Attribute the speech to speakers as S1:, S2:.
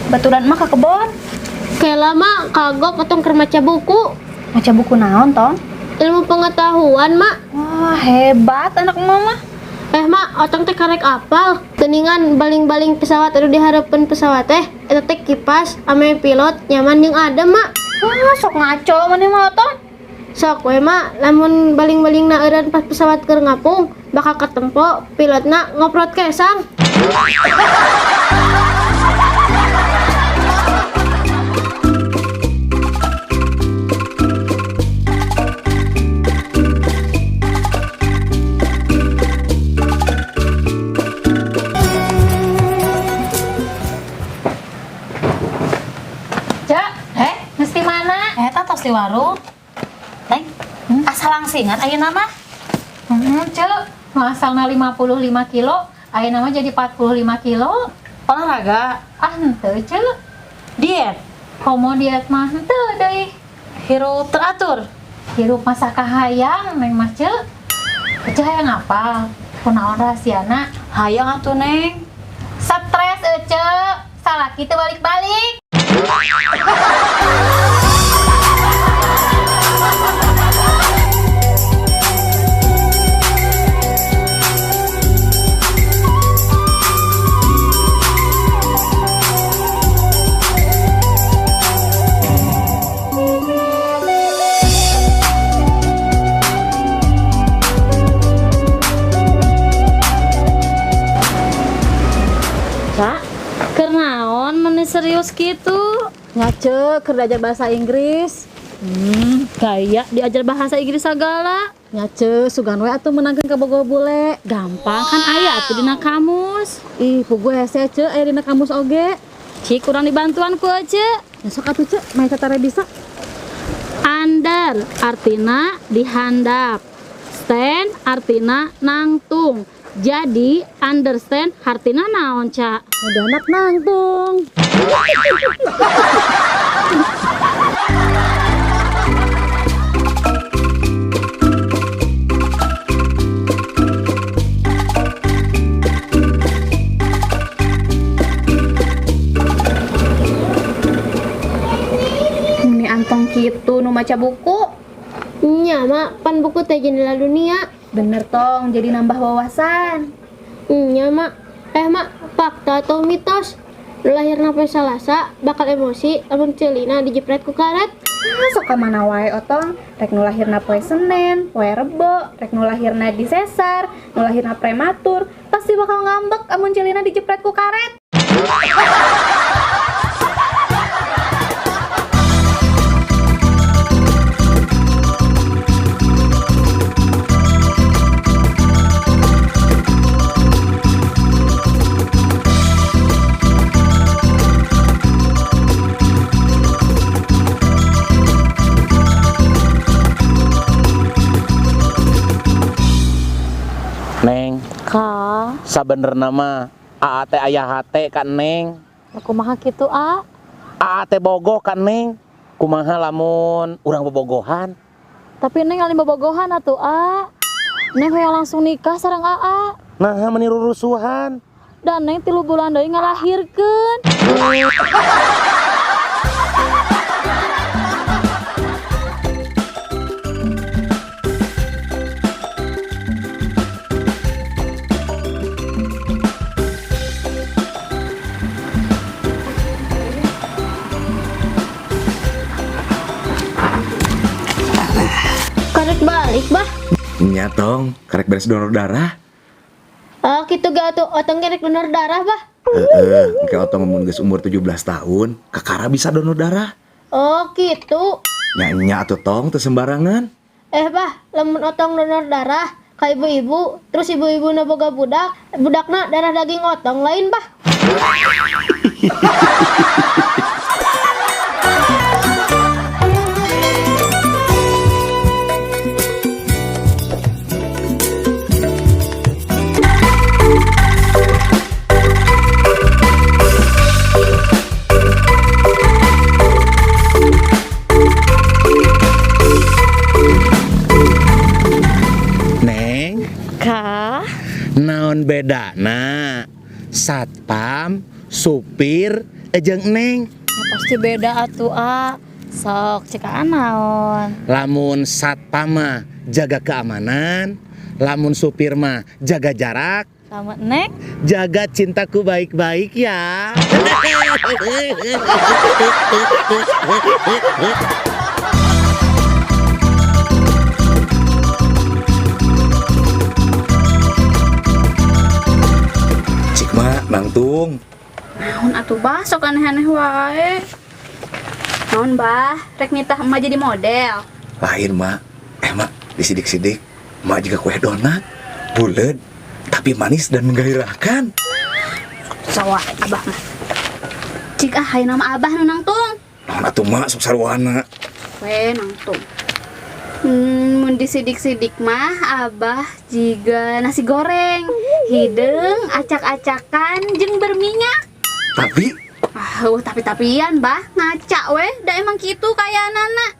S1: Baturan mah ke kebon.
S2: Kayak lama kagok potong keur maca buku.
S1: Maca buku naon, Tong?
S2: Ilmu pengetahuan, Mak.
S1: Wah, hebat anak mama.
S2: Mak, otong teh karek apal. Geningan baling-baling pesawat anu dihareupeun pesawat teh eta teh kipas ame pilot nyaman jeung adem, Mak.
S1: Wah, sok ngaco maneh mah, Tong.
S2: Sok we, Mak, lamun baling-balingna eureun pas pesawat keur ngapung, bakal katempo pilotna ngoprot kesang.
S3: Cek, mesti mana? Tos di warung. Neng, asal langsingan ayeuna mah. Cek, asalna 55 kilo, ayeuna mah jadi 45 kilo. Olahraga? Henteu, Cek. Diet? Komo diet mah henteu deui. Hirup teratur? Hirup masa kahayang, Neng mah, Cek. Cek hayang apal? Kunaon rahasiana? Hayang atuh, Neng. Stres, Cek. Salaki teu balik-balik.
S4: Kak, kernaon mana serius gitu? Ngace, keur diajar bahasa Inggris. Kayak diajar bahasa Inggris segala. Ngace, sugan we atuh menangkeun ka bogo bule. Gampang kan aya atuh dina kamus. Ih, puguh hese ce aya dina kamus oge. Cik kurang dibantuan ku ce. Besok atuh ce, main satare bisa. Under artina dihandap. Stand artina nangtung. Jadi understand artina naon, Ca? Udah anak nangtung.
S1: Ini antong kitu nu maca buku.
S2: Nya, Mak, pan buku teh jendela dunia.
S1: Bener, Tong, jadi nambah wawasan.
S2: Nya, Mak. Mak, fakta atau mitos? Lahirna poe Salasa bakal emosi lamun ceulina dijepret ku karet.
S1: Sok ka mana wae, Otong. Rek nu lahirna poe Senen, poe Rebo, rek nu lahirna di sesar, nu lahirna prematur, pasti bakal ngambek amun ceulina dijepret ku karet.
S5: Neng,
S4: Ka,
S5: sabenerna mah aa teh aya hate kan Neng.
S4: kumaha kitu, A?
S5: Aa teh bogoh kan Neng. Kumaha lamun urang bobogohan?
S4: Tapi Neng alin bobogohan atuh, A. Neng hoyong langsung nikah sareng AA.
S5: Nah, meniru rusuhan.
S4: Dan Neng 3 bulan deui ngalahirkeun.
S2: Karek balik, Bah.
S6: Nya tong, karek beres donor darah.
S2: Ah, kitu ga atuh otong kerek donor darah, Bah.
S6: Engke otong mun geus umur 17 tahun, kakara bisa donor darah.
S2: Oh, gitu.
S6: Nya atuh tong teu sembarangan.
S2: Bah, lamun otong donor darah ka ibu-ibu, terus ibu-ibu na boga budak, budakna darah daging otong lain, Bah.
S5: Naon bedana satpam, supir, jeung Neng.
S4: Ya, pasti beda atuh, sok cek naon.
S5: Lamun satpama jaga keamanan, lamun supir mah jaga jarak,
S4: Sama Nek.
S5: jaga cintaku baik-baik ya.
S6: Cik mah nangtung.
S1: Naon atuh bah sok aneh-aneh wae. Naon bah, rek nitah emak jadi model.
S6: Lain mak. Mak disidik-sidik. Mak juga kue donat. Bulet. Tapi manis dan menggairahkan.
S1: Sawah abah mah. Cik hayu nama abah nu nangtung.
S6: Naon atuh mak sok sarwana.
S1: We nangtung. Mun disidik-sidik mah abah jiga nasi goreng, hidung, acak-acakan, jeung berminyak.
S6: Tapi
S1: Tapi-tapian bah, ngaca weh, da emang gitu kayak anak-anak.